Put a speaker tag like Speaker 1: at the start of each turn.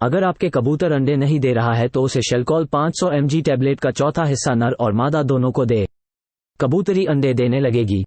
Speaker 1: अगर आपके कबूतर अंडे नहीं दे रहा है तो उसे शेलकॉल 500 mg टैबलेट का चौथा हिस्सा नर और मादा दोनों को दे। कबूतरी अंडे देने लगेगी।